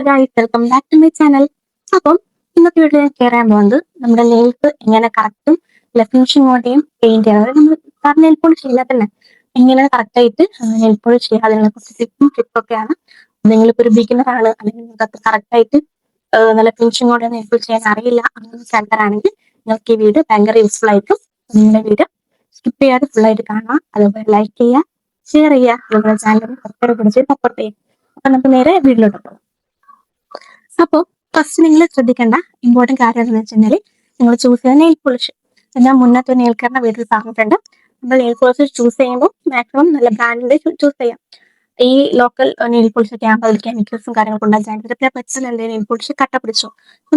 Guys, welcome back to my channel. അപ്പം ഇന്നത്തെ video ഞാൻ ഷെയർ ചെയ്യാൻ പോകുന്നത് നമ്മുടെ നെയിൽസ് എങ്ങനെ കറക്റ്റും ഫിനിഷിങ്ങോടെയും പെയിന്റ് ചെയ്യാം. നമ്മൾ കാരണം നെയിൽ പോളിഷ് ചെയ്യാൻ തന്നെ എങ്ങനെ കറക്റ്റായിട്ട് നെയിൽ പോളിഷ് ചെയ്യുക, അതിനുള്ള കുറച്ച് ടിപ്പും ട്രിപ്പൊക്കെയാണ്. നിങ്ങളിപ്പോൾ ഒരു ബിഗിനർ ആണ്, അല്ലെങ്കിൽ നിങ്ങൾക്ക് കറക്റ്റായിട്ട് നല്ല ഫിനിഷിങ്ങോടെ നെയിൽ പോളിഷ് ചെയ്യാൻ അറിയില്ല അങ്ങനെ ആൾക്കാരാണെങ്കിൽ നിങ്ങൾക്ക് ഈ വീഡിയോ ഭയങ്കര യൂസ്ഫുൾ ആയിരിക്കും. നിങ്ങളുടെ വീഡിയോ സ്കിപ്പ് ചെയ്യാതെ ഫുള്ളായിട്ട് കാണുക, അതുപോലെ ലൈക്ക് ചെയ്യുക, ഷെയർ ചെയ്യുക, അതുപോലെ ചാനൽ സബ്സ്ക്രൈബ് പിടിച്ച് സപ്പോർട്ട് ചെയ്യുക. അപ്പൊ നമുക്ക് നേരെ വീട്ടിലോട്ട് പോകാം. അപ്പോൾ ഫസ്റ്റ് നിങ്ങൾ ശ്രദ്ധിക്കേണ്ട ഇമ്പോർട്ടൻറ്റ് കാര്യം എന്താണെന്ന് വെച്ച് കഴിഞ്ഞാൽ നിങ്ങൾ ചൂസ് ചെയ്യുന്ന നെയിൽ പോളിഷ്. ഞാൻ മുന്നത്തെ നെയിൽ കെയറിന്റെ വീട്ടിൽ പറഞ്ഞിട്ടുണ്ട്, നമ്മൾ നെയിൽ പോളിഷ് ചൂസ് ചെയ്യുമ്പോൾ മാക്സിമം നല്ല ബ്രാൻഡിന്റെ ചൂസ് ചെയ്യാം. ഈ ലോക്കൽ നെയിൽ പോളിഷ് ഒക്കെ ആകുമ്പോൾ അതിൽ കെമിക്കൽസും കാര്യങ്ങളൊക്കെ ഉണ്ടാകാൻ പിന്നെ പെട്ടെന്ന് എന്തെങ്കിലും നെയിൽ പോളിഷ് കട്ട പിടിച്ചോ.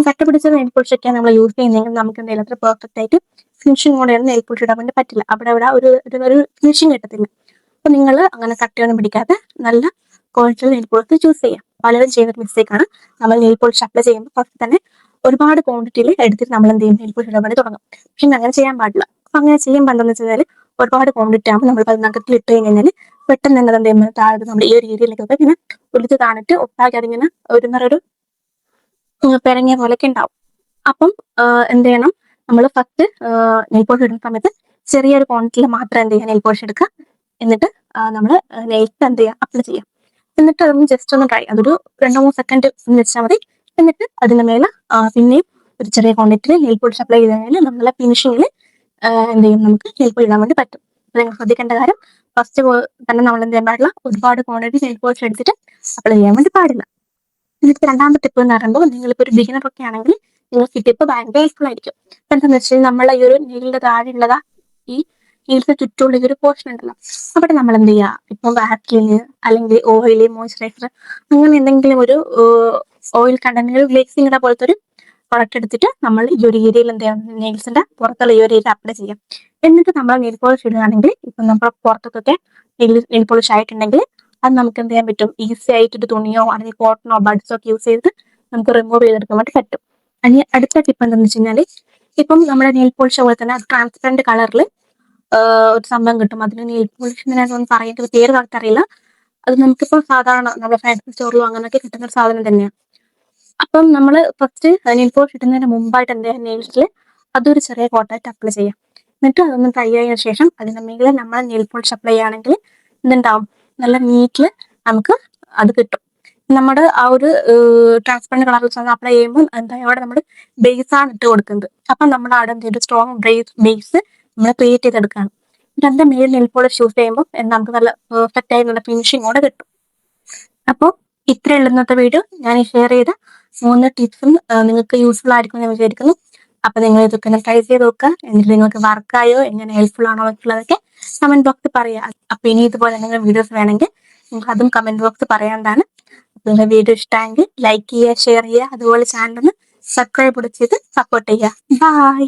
കട്ട പിടിച്ച നെയിൽ പോളിഷ് ഒക്കെ നമ്മൾ യൂസ് ചെയ്യുന്നെങ്കിൽ നമുക്ക് എന്തെങ്കിലും അത്ര പെർഫെക്റ്റ് ആയിട്ട് ഫിനിഷിംഗ് കൂടെയാണ് നെയിൽ പോളിഷ് ഇടാൻ വേണ്ടി പറ്റില്ല. അവിടെ ഒരു ഫിനിഷിംഗ് കിട്ടത്തില്ല. അപ്പൊ നിങ്ങൾ അങ്ങനെ കട്ടയൊന്നും പിടിക്കാതെ നല്ല ക്വാളിറ്റി നെയിൽ പോളിഷ് ചൂസ് ചെയ്യാം. പലരും ചെയ്യുന്ന മിസ്റ്റേക്ക് ആണ്, നമ്മൾ നെയിൽ പോളിഷ് അപ്ലൈ ചെയ്യുമ്പോൾ ഫസ്റ്റ് തന്നെ ഒരുപാട് ക്വാണ്ടിറ്റിയിൽ എടുത്തിട്ട് നമ്മൾ എന്ത് ചെയ്യും, നെയിൽ പോളിഷ് ഇടാൻ വേണ്ടി തുടങ്ങും. പക്ഷെ അങ്ങനെ ചെയ്യാൻ പാടില്ല. അപ്പൊ അങ്ങനെ ചെയ്യുമ്പോൾ എന്താണെന്ന് വെച്ച് കഴിഞ്ഞാൽ ഒരുപാട് ക്വാണ്ടിറ്റി ആകുമ്പോൾ നമ്മൾ അതിനകത്ത് ഇട്ട് കഴിഞ്ഞാൽ പെട്ടെന്ന് തന്നെ എന്ത് ചെയ്യുമ്പോൾ താഴെ നമ്മുടെ ഈ ഒരു ഏരിയയിലേക്കൊക്കെ ഇങ്ങനെ ഒലിച്ച് താണിട്ട് ഒട്ടാക്കി അതിങ്ങനെ ഒരു പിറങ്ങിയ പോലെയൊക്കെ ഉണ്ടാവും. അപ്പം എന്ത് ചെയ്യണം, നമ്മൾ ഫസ്റ്റ് നെയിൽ പോളിഷ് ഇടുന്ന സമയത്ത് ചെറിയൊരു ക്വാണ്ടിറ്റിയിൽ മാത്രം എന്ത് ചെയ്യുക, നെയിൽ പോളിഷ് എടുക്കുക. എന്നിട്ട് നമ്മൾ നെയിൽസ് എന്ത് ചെയ്യുക, അപ്ലൈ ചെയ്യാം. എന്നിട്ട് അതൊന്ന് ജസ്റ്റ് ഒന്ന് ട്രൈ, അതൊരു 2-3 സെക്കൻഡ് വെച്ചാൽ മതി. എന്നിട്ട് അതിന്റെ മേലെ പിന്നെയും ഒരു ചെറിയ ക്വാണ്ടിറ്റിയിൽ നെയിൽ പോളിഷ് അപ്ലൈ ചെയ്ത് കഴിഞ്ഞാൽ നമ്മളെ ഫിനിഷിങ്ങിൽ എന്ത് ചെയ്യും, നമുക്ക് നെയിൽ പോളിഷ് ഇടാൻ വേണ്ടി പറ്റും. അപ്പോൾ നിങ്ങൾ ശ്രദ്ധിക്കേണ്ട കാര്യം, ഫസ്റ്റ് തന്നെ നമ്മൾ എന്ത് ചെയ്യാൻ പാടില്ല, ഒരുപാട് ക്വാണ്ടിറ്റി നെയിൽ പോളിഷ് എടുത്തിട്ട് അപ്ലൈ ചെയ്യാൻ വേണ്ടി പാടില്ല. എന്നിട്ട് രണ്ടാമത്തെ ടിപ്പ് എന്ന് പറയുമ്പോൾ, നിങ്ങളിപ്പോൾ ഒരു ബിഗിനർ ഒക്കെ ആണെങ്കിൽ നിങ്ങൾക്ക് ഈ ടിപ്പ് ഭയങ്കര യൂസ്ഫുൾ ആയിരിക്കും. ഇപ്പം എന്താണെന്ന് വെച്ചാൽ നമ്മളെ ഈ ഒരു നെയിലിന്റെ താഴെ ഉള്ളതാ ഈ നെയിൽസ് ചുറ്റുമുള്ള ഈ ഒരു പോർഷൻ ഉണ്ടല്ലോ, അവിടെ നമ്മൾ എന്ത് ചെയ്യുക, ഇപ്പം വാക്ലിന് അല്ലെങ്കിൽ ഓയില് മോയ്സ്ചറൈസർ അങ്ങനെ എന്തെങ്കിലും ഒരു ഓയിൽ കണ്ടന്റ് ഗ്ലേസിംഗ് പോലത്തെ ഒരു പ്രൊഡക്റ്റ് എടുത്തിട്ട് നമ്മൾ ഈ ഒരു ഏരിയയിൽ എന്ത് ചെയ്യാം, നെയിൽസിന്റെ പുറത്തുള്ള ഈ ഒരു ഏരിയ അപ്ലൈ ചെയ്യാം. എന്നിട്ട് നമ്മൾ നെയിൽ പോളിഷ് ഇടുകയാണെങ്കിൽ ഇപ്പം നമ്മുടെ പുറത്തൊക്കെ നെയിൽ പോളിഷ് ആയിട്ടുണ്ടെങ്കിൽ അത് നമുക്ക് എന്ത് ചെയ്യാൻ പറ്റും, ഈസി ആയിട്ട് ഒരു തുണിയോ അല്ലെങ്കിൽ കോട്ടണോ ബഡ്സോ ഒക്കെ യൂസ് ചെയ്ത് നമുക്ക് റിമൂവ് ചെയ്തെടുക്കാൻ വേണ്ടി പറ്റും. അതിന് അടുത്ത ടിപ്പ് എന്താണെന്ന് വെച്ച് കഴിഞ്ഞാൽ, ഇപ്പം നമ്മുടെ നെയിൽ പോളിഷ് പോലെ തന്നെ ട്രാൻസ്പെറന്റ് കളറിൽ ഒരു സംഭവം കിട്ടും. അതിന് നെയിൽ പോളിഷ് എന്ന് പറയുന്നത് പേര് കറക്റ്റ് അറിയില്ല. അത് നമുക്കിപ്പോൾ സാധാരണ നമ്മുടെ ഫാൻസി സ്റ്റോറിലും അങ്ങനെയൊക്കെ കിട്ടുന്ന ഒരു സാധനം തന്നെയാണ്. അപ്പം നമ്മൾ ഫസ്റ്റ് നെയിൽ പോളിഷ് ഇടുന്നതിന് മുമ്പായിട്ട് എന്ത് ചെയ്യാം, നെയിൽസിൽ അതൊരു ചെറിയ കോട്ടായിട്ട് അപ്ലൈ ചെയ്യാം. എന്നിട്ട് അതൊന്ന് ഡ്രൈ ആയതിനു ശേഷം അതിന്റെ മേലെ നമ്മൾ നെയിൽ പോളിഷ് അപ്ലൈ ചെയ്യുകയാണെങ്കിൽ എന്തുണ്ടാവും, നല്ല നീറ്റിൽ നമുക്ക് അത് കിട്ടും. നമ്മുടെ ആ ഒരു ട്രാൻസ്പെറന്റ് കളറിൽ അപ്ലൈ ചെയ്യുമ്പോൾ എന്താ, അവിടെ നമ്മൾ ബേസ് ആണ് ഇട്ട് കൊടുക്കുന്നത്. അപ്പം നമ്മുടെ അവിടെ എന്തെങ്കിലും സ്ട്രോങ് ബേസ് നമ്മൾ ക്രിയേറ്റ് ചെയ്തെടുക്കുകയാണ്. രണ്ട് മേൽ നെയിൽ പോളിഷ് യൂസ് ചെയ്യുമ്പോൾ നമുക്ക് നല്ല പെർഫെക്റ്റ് ആയി നല്ല ഫിനിഷിങ്ങോടെ കിട്ടും. അപ്പോൾ ഇത്രയുള്ള ഇന്നത്തെ വീഡിയോ. ഞാൻ ഷെയർ ചെയ്ത 3 ടിപ്സും നിങ്ങൾക്ക് യൂസ്ഫുൾ ആയിരിക്കും ഞാൻ വിചാരിക്കുന്നു. അപ്പൊ നിങ്ങൾ ഇതൊക്കെ ഒന്ന് ട്രൈ ചെയ്ത് നോക്കുക. എന്നിട്ട് നിങ്ങൾക്ക് വർക്കായോ എങ്ങനെ ഹെൽപ്ഫുൾ ആണോ എന്നുള്ളതൊക്കെ കമന്റ് ബോക്സിൽ പറയാം. അപ്പൊ ഇനി ഇതുപോലെ എന്തെങ്കിലും വീഡിയോസ് വേണമെങ്കിൽ നിങ്ങൾക്ക് അതും കമന്റ് ബോക്സിൽ പറയാവുന്നതാണ്. നിങ്ങളുടെ വീഡിയോ ഇഷ്ടമെങ്കിൽ ലൈക്ക് ചെയ്യുക, ഷെയർ ചെയ്യുക, അതുപോലെ ചാനൽ ഒന്ന് സബ്സ്ക്രൈബ് ചെയ്ത് സപ്പോർട്ട് ചെയ്യുക. ബൈ.